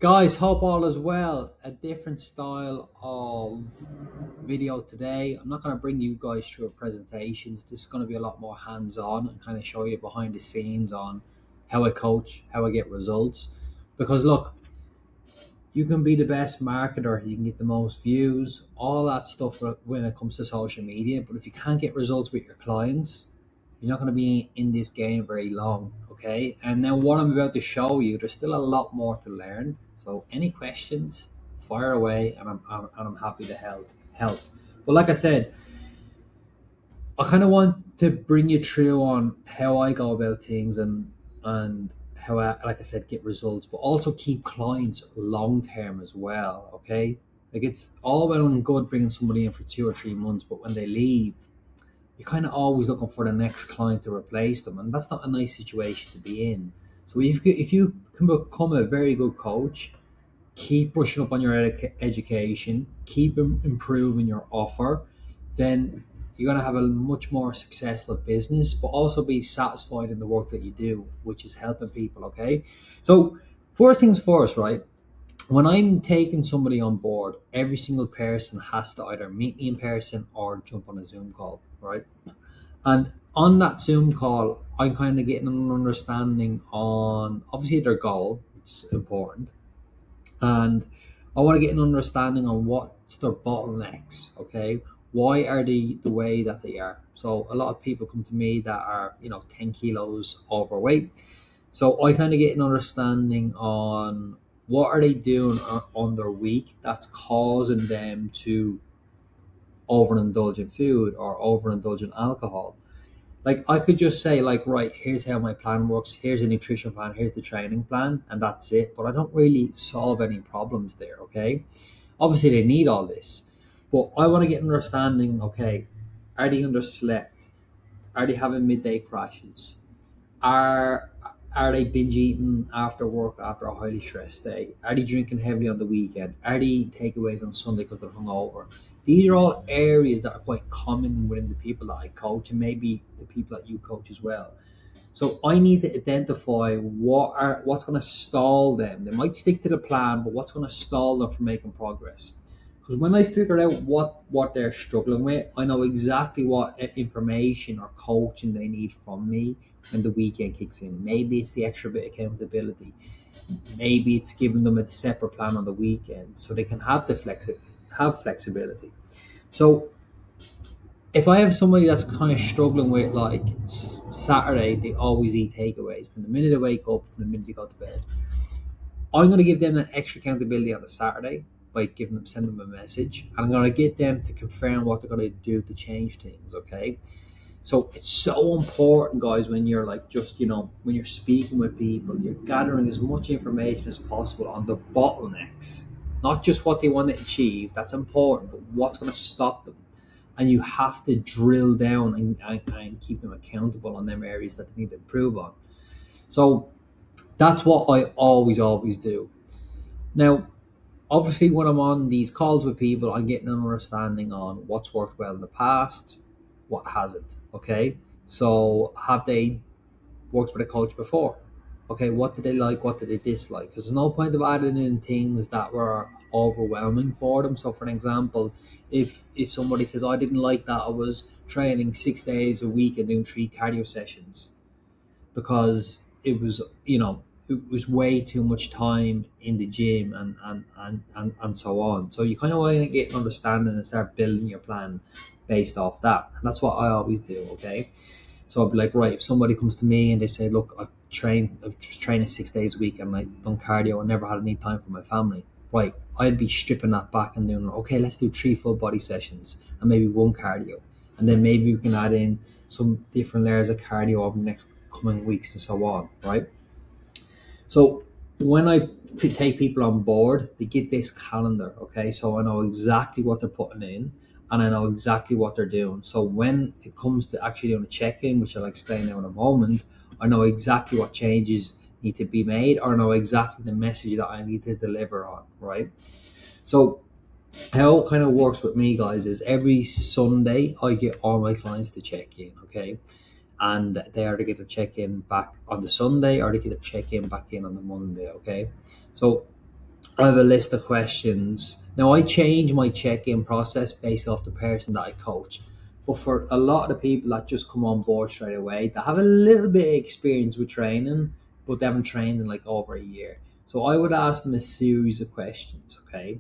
Guys, hope all is well. A different style of video today. I'm not going to bring you guys through presentations. This is going to be a lot more hands-on and kind of show you behind the scenes on how I coach, how I get results. Because look, you can be the best marketer, you can get the most views, all that stuff when it comes to social media. But if you can't get results with your clients, you're not going to be in this game very long. Okay. And now, what I'm about to show you, there's still a lot more to learn. So, any questions, fire away, and I'm happy to help. But like I said, I kind of want to bring you through on how I go about things and how I, like I said, get results, but also keep clients long term as well. Okay, like it's all well and good bringing somebody in for 2 or 3 months, but when they leave, you're kind of always looking for the next client to replace them, and that's not a nice situation to be in. So if you can become a very good coach, keep brushing up on your education, keep improving your offer, then you're going to have a much more successful business, but also be satisfied in the work that you do, which is helping people. Okay. So, first things first, right? When I'm taking somebody on board, every single person has to either meet me in person or jump on a Zoom call, right? And on that Zoom call, I'm kind of getting an understanding on obviously their goal, which is important, and I want to get an understanding on what's their bottlenecks. Okay, why are they the way that they are? So a lot of people come to me that are 10 kilos overweight. So I kind of get an understanding on what are they doing on their week that's causing them to overindulge in food or overindulge in alcohol. Like I could just say like, right, here's how my plan works, here's a nutrition plan, here's the training plan, and that's it. But I don't really solve any problems there. Okay, obviously they need all this, but I want to get an understanding. Okay, are they underslept? Are they having midday crashes? Are they binge eating after work after a highly stressed day? Are they drinking heavily on the weekend? Are they eating takeaways on Sunday because they're hungover? These are all areas that are quite common within the people that I coach, and maybe the people that you coach as well. So I need to identify what's going to stall them. They might stick to the plan, but what's going to stall them from making progress? Because when I figure out what they're struggling with, I know exactly what information or coaching they need from me when the weekend kicks in. Maybe it's the extra bit of accountability. Maybe it's giving them a separate plan on the weekend so they can have flexibility. So if I have somebody that's kind of struggling with like Saturday, they always eat takeaways from the minute they wake up, from the minute they go to bed. I'm going to give them an extra accountability on a Saturday by sending them a message, and I'm going to get them to confirm what they're going to do to change things. Okay, so it's so important, guys, when you're like when you're speaking with people, you're gathering as much information as possible on the bottlenecks, not just what they want to achieve. That's important, but what's going to stop them. And you have to drill down and keep them accountable on them areas that they need to improve on. So that's what I always do. Now, obviously, when I'm on these calls with people, I'm getting an understanding on what's worked well in the past, what hasn't. Okay, so have they worked with a coach before? Okay, what did they like? What did they dislike? Because there's no point of adding in things that were overwhelming for them. So, for an example, if somebody says, "I didn't like that, I was training 6 days a week and doing 3 cardio sessions," because it was way too much time in the gym and so on. So you kind of want to get an understanding and start building your plan based off that. And that's what I always do. Okay. So I'd be like, right, if somebody comes to me and they say, look, I've just training 6 days a week and I've done cardio, I never had any time for my family. Right. I'd be stripping that back and doing, okay, let's do 3 full body sessions and maybe one cardio. And then maybe we can add in some different layers of cardio over the next coming weeks and so on, right? So when I take people on board, they get this calendar, okay? So I know exactly what they're putting in and I know exactly what they're doing. So when it comes to actually doing a check-in, which I'll explain now in a moment, I know exactly what changes need to be made or know exactly the message that I need to deliver on, right? So how it kind of works with me, guys, is every Sunday I get all my clients to check in, okay? And they either get a check in back on the Sunday or they get a check in back in on the Monday, okay? So I have a list of questions. Now, I change my check-in process based off the person that I coach. But for a lot of the people that just come on board straight away, they have a little bit of experience with training, but they haven't trained in like over a year. So I would ask them a series of questions, okay?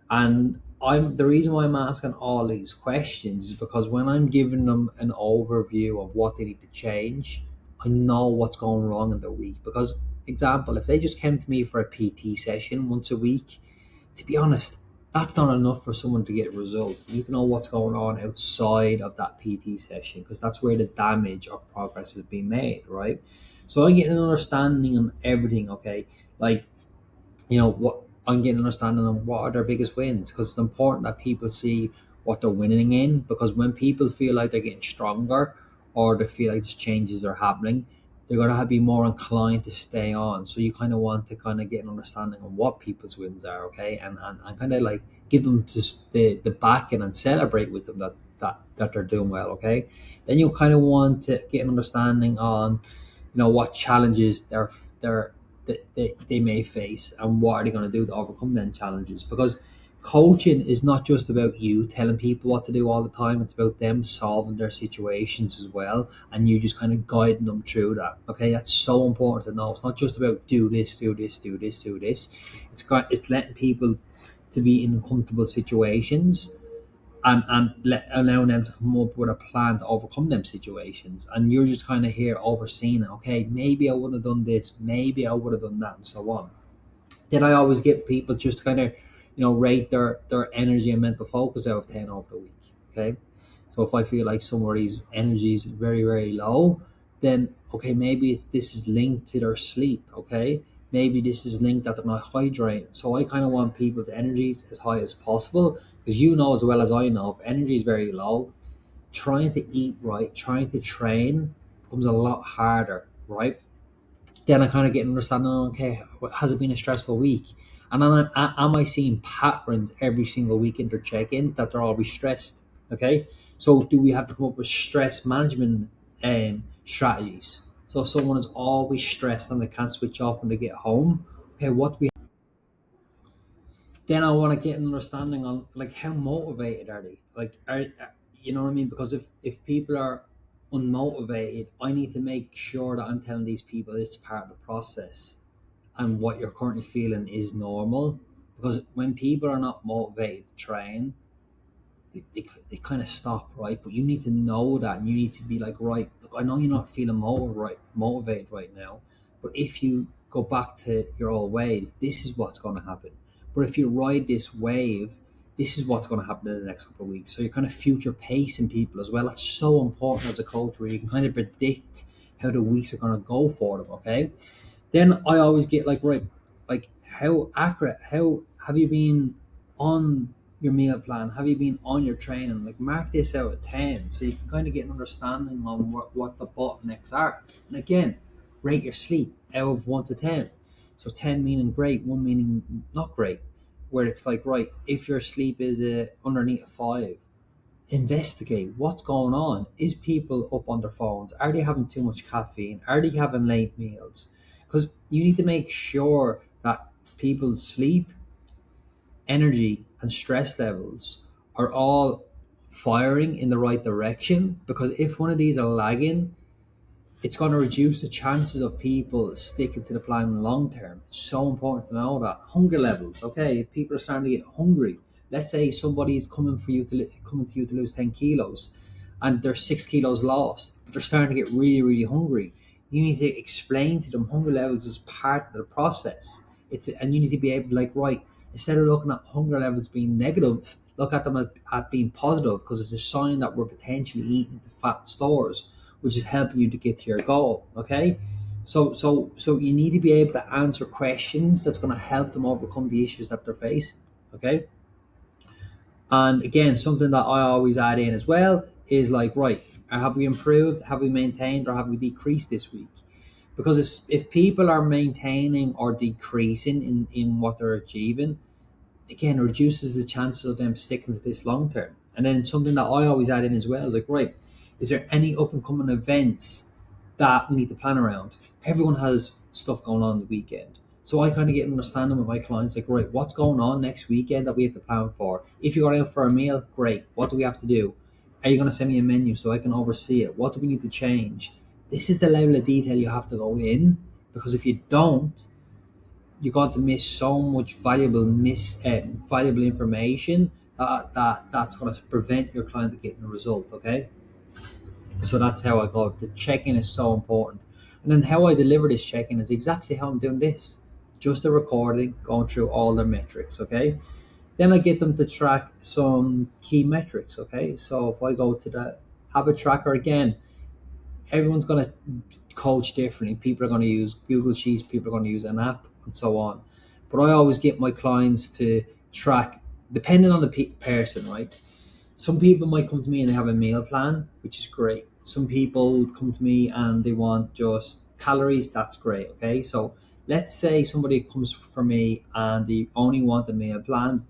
And I'm the reason why I'm asking all these questions is because when I'm giving them an overview of what they need to change, I know what's going wrong in their week. Because, example, if they just came to me for a PT session once a week, to be honest, that's not enough for someone to get results. You need to know what's going on outside of that PT session because that's where the damage or progress is being made, right? So I get an understanding on everything, okay? Like, what I'm getting understanding on what are their biggest wins because it's important that people see what they're winning in because when people feel like they're getting stronger or they feel like these changes are happening, they're going to be more inclined to stay on. So you kind of want to kind of get an understanding on what people's wins are, okay, and kind of like give them just the backing and celebrate with them that they're doing well, okay. Then you kind of want to get an understanding on what challenges they may face and what are they going to do to overcome them challenges because coaching is not just about you telling people what to do all the time. It's about them solving their situations as well and you just kind of guiding them through that, okay. That's so important to know. It's not just about do this, do this, do this, do this. It's letting people to be in comfortable situations and allowing them to come up with a plan to overcome them situations. And you're just kind of here overseeing it. Okay, maybe I would have done this, maybe I would have done that, and so on. Then I always get people just kind of, rate their energy and mental focus out of 10 over the week. Okay, so if I feel like somebody's energy is very very low, then okay, maybe this is linked to their sleep. Okay, maybe this is linked that they're not hydrating. So I kind of want people's energies as high as possible because as well as I know, if energy is very low, trying to eat right, trying to train becomes a lot harder, right? Then I kind of get an understanding, okay, has it been a stressful week? And then am I seeing patterns every single week in their check-ins that they're always stressed? Okay, so do we have to come up with stress management strategies? So if someone is always stressed and they can't switch off when they get home, okay, what do we then I want to get an understanding on like how motivated are they? Like, you know what I mean? Because if people are unmotivated, I need to make sure that I'm telling these people it's part of the process, and what you're currently feeling is normal. Because when people are not motivated to train, they kind of stop, right? But you need to know that, and you need to be like, right, look, I know you're not feeling motivated right now, but if you go back to your old ways, this is what's going to happen. But if you ride this wave, this is what's going to happen in the next couple of weeks. So you're kind of future pacing people as well. That's so important as a coach, where you can kind of predict how the weeks are going to go for them. Okay. Then I always get like, right, like how accurate, how have you been on your meal plan? Have you been on your training? Like mark this out of 10 so you can kind of get an understanding on what the bottlenecks are. And again, rate your sleep out of 1 to 10. So 10 meaning great, 1 meaning not great. Where it's like, right, if your sleep is underneath a 5, investigate what's going on. Is people up on their phones? Are they having too much caffeine? Are they having late meals? Because you need to make sure that people's sleep, energy, and stress levels are all firing in the right direction. Because if one of these are lagging, it's going to reduce the chances of people sticking to the plan in the long term. It's so important to know that. Hunger levels, okay, if people are starting to get hungry, let's say somebody is coming to you to lose 10 kilos and they're 6 kilos lost, but they're starting to get really, really hungry. You need to explain to them hunger levels is part of the process. And you need to be able to like, right, instead of looking at hunger levels being negative, look at them at being positive because it's a sign that we're potentially eating the fat stores, which is helping you to get to your goal. Okay, so you need to be able to answer questions that's going to help them overcome the issues that they're facing. Okay, and again, something that I always add in as well is like, right, have we improved, have we maintained, or have we decreased this week? Because if people are maintaining or decreasing in what they're achieving, again, reduces the chances of them sticking to this long term. And then something that I always add in as well is like, right, is there any up and coming events that we need to plan around? Everyone has stuff going on the weekend. So I kind of get an understanding with my clients, like, right, what's going on next weekend that we have to plan for? If you're going out for a meal, great. What do we have to do? Are you going to send me a menu so I can oversee it? What do we need to change? This is the level of detail you have to go in, because if you don't, you're going to miss so much valuable information that's going to prevent your client getting a result. Okay, so that's how I go. The check-in is so important, and then how I deliver this check-in is exactly how I'm doing this. Just a recording, going through all their metrics. Okay, then I get them to track some key metrics. Okay, so if I go to the habit tracker again, everyone's going to coach differently. People are going to use Google Sheets, people are going to use an app, and so on. But I always get my clients to track, depending on the person, right? Some people might come to me and they have a meal plan, which is great. Some people come to me and they want just calories. That's great. Okay, so let's say somebody comes for me and they only want a meal plan.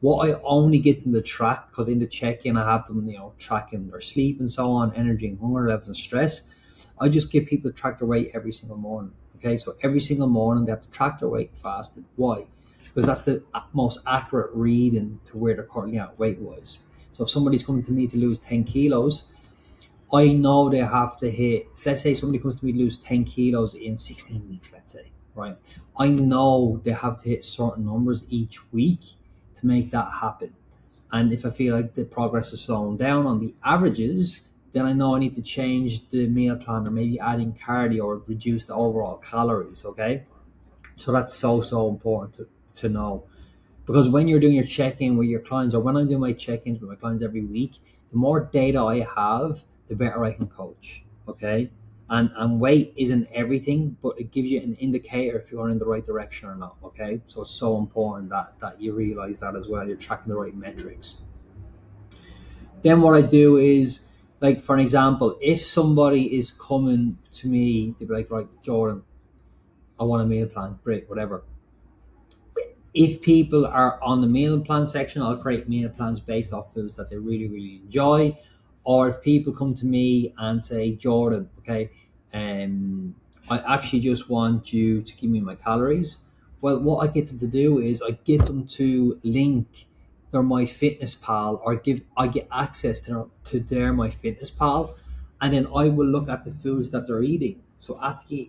What I only get them to track, because in the check-in I have them, tracking their sleep and so on, energy and hunger levels and stress. I just get people to track their weight every single morning. Okay, so every single morning they have to track their weight fasted. Why? Because that's the most accurate reading to where they're currently at weight-wise. So if somebody's coming to me to lose 10 kilos, I know they have to hit, so let's say somebody comes to me to lose 10 kilos in 16 weeks, let's say, right? I know they have to hit certain numbers each week to make that happen. And if I feel like the progress is slowing down on the averages, then I know I need to change the meal plan, or maybe adding cardio or reduce the overall calories, okay? So that's so important to know. Because when you're doing your check-in with your clients, or when I'm doing my check-ins with my clients every week, the more data I have, the better I can coach. Okay. And weight isn't everything, but it gives you an indicator if you're in the right direction or not. Okay. So it's so important that you realize that as well. You're tracking the right metrics. Then what I do is, like, for an example, if somebody is coming to me, they'd be like, right, Jordan, I want a meal plan. Great, whatever. If people are on the meal plan section, I'll create meal plans based off foods that they really enjoy. Or if people come to me and say, Jordan, okay, I actually just want you to give me my calories. Well, what I get them to do is I get them to link their My Fitness Pal, or I get access to their My Fitness Pal, and then I will look at the foods that they're eating. So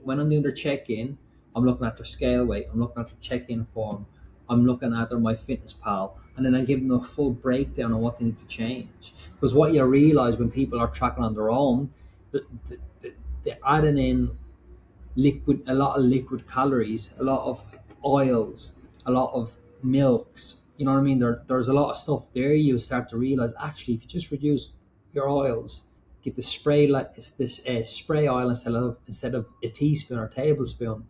when I'm doing their check-in, I'm looking at their scale weight, I'm looking at their check-in form, I'm looking at their My Fitness Pal, and then I give them a full breakdown on what they need to change. Because what you realize when people are tracking on their own, they're adding in a lot of liquid calories, a lot of oils, a lot of milks. You know what I mean? There's a lot of stuff there. You start to realize, actually, if you just reduce your oils, get the spray, like this spray oil instead of a teaspoon or tablespoon.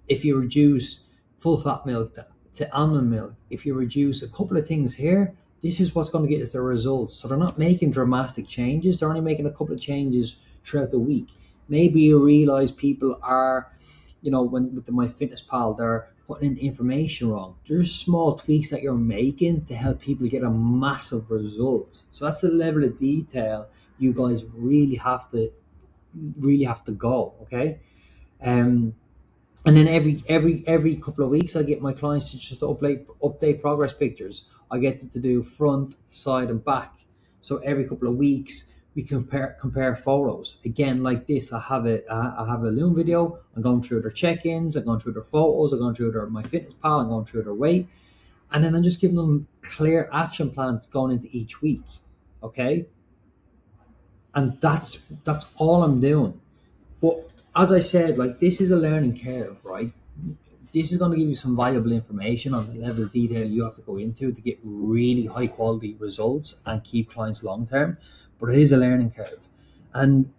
If you reduce full fat milk to almond milk, if you reduce a couple of things here, this is what's going to get us the results. So they're not making dramatic changes, they're only making a couple of changes throughout the week. Maybe you realize people are, when with the My Fitness Pal, they're putting in information wrong. There's small tweaks that you're making to help people get a massive result. So that's the level of detail you guys really have to go. Okay. And then every couple of weeks, I get my clients to just update progress pictures. I get them to do front, side, and back. So every couple of weeks, we compare photos. Again, like this, I have a Loom video. I'm going through their check-ins. I'm going through their photos. I'm going through their My Fitness Pal. I'm going through their weight, and then I'm just giving them clear action plans going into each week. Okay, and that's all I'm doing. But as I said, like, this is a learning curve, right? This is going to give you some valuable information on the level of detail you have to go into to get really high quality results and keep clients long term. But it is a learning curve. And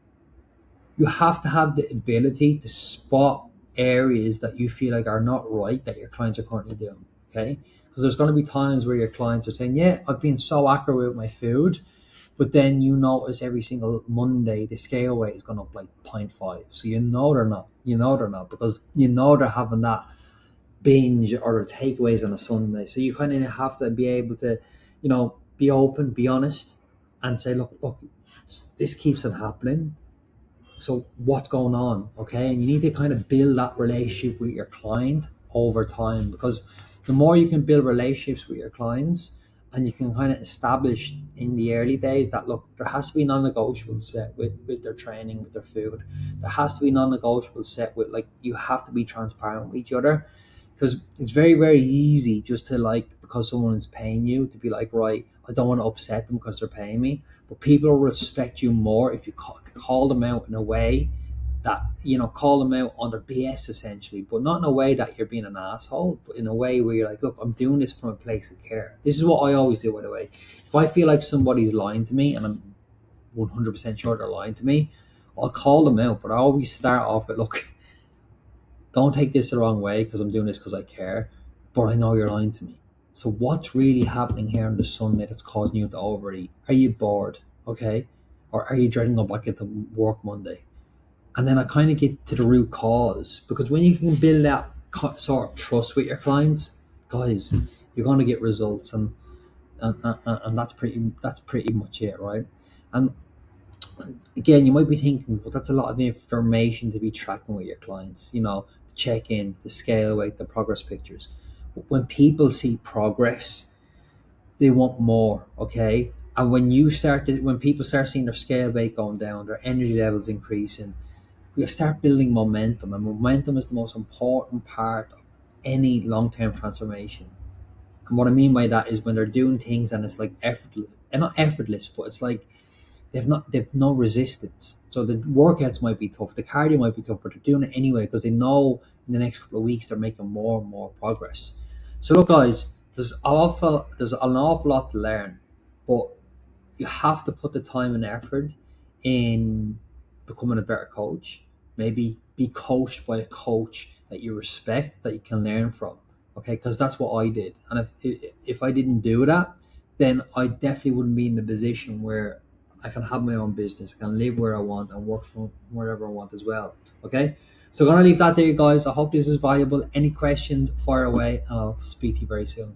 you have to have the ability to spot areas that you feel like are not right that your clients are currently doing. Okay. Because there's going to be times where your clients are saying, yeah, I've been so accurate with my food, but then you notice every single Monday the scale weight is going up like 0.5. So they're not, because they're having that binge or takeaways on a Sunday. So you kind of have to be able to, be open, be honest, and say, look, this keeps on happening. So what's going on? Okay. And you need to kind of build that relationship with your client over time, because the more you can build relationships with your clients, and you can kind of establish in the early days that, look, there has to be non-negotiable set with their training, with their food. There has to be non-negotiable set with, like, you have to be transparent with each other, because it's very, very easy just to, like, because someone is paying you, to be like, right, I don't want to upset them because they're paying me. But people will respect you more if you call them out in a way that, call them out on their BS essentially, but not in a way that you're being an asshole, but in a way where you're like, look, I'm doing this from a place of care. This is what I always do, by the way. If I feel like somebody's lying to me and I'm 100% sure they're lying to me, I'll call them out, but I always start off with, look, don't take this the wrong way because I'm doing this because I care, but I know you're lying to me. So what's really happening here on the Sunday that's causing you to overeat? Are you bored? Okay. Or are you dreading going back into work Monday? And then I kind of get to the root cause, because when you can build that sort of trust with your clients, guys, you're going to get results, and that's pretty much it, right? And again, you might be thinking, well, that's a lot of information to be tracking with your clients, the check-ins, the scale weight, the progress pictures. But when people see progress, they want more, okay? And when people start seeing their scale weight going down, their energy levels increasing, we start building momentum, and momentum is the most important part of any long-term transformation. And what I mean by that is when they're doing things and it's like effortless, and not effortless, but it's like they've no resistance. So the workouts might be tough, the cardio might be tough, but they're doing it anyway because they know in the next couple of weeks they're making more and more progress. So look, guys, there's an awful lot to learn, but you have to put the time and effort in becoming a better coach. Maybe be coached by a coach that you respect, that you can learn from. Okay, because that's what I did. And if I didn't do that, then I definitely wouldn't be in the position where I can have my own business, I can live where I want and work from wherever I want as well. Okay, so I'm gonna leave that there, guys. I hope this is valuable. Any questions, fire away, and I'll speak to you very soon.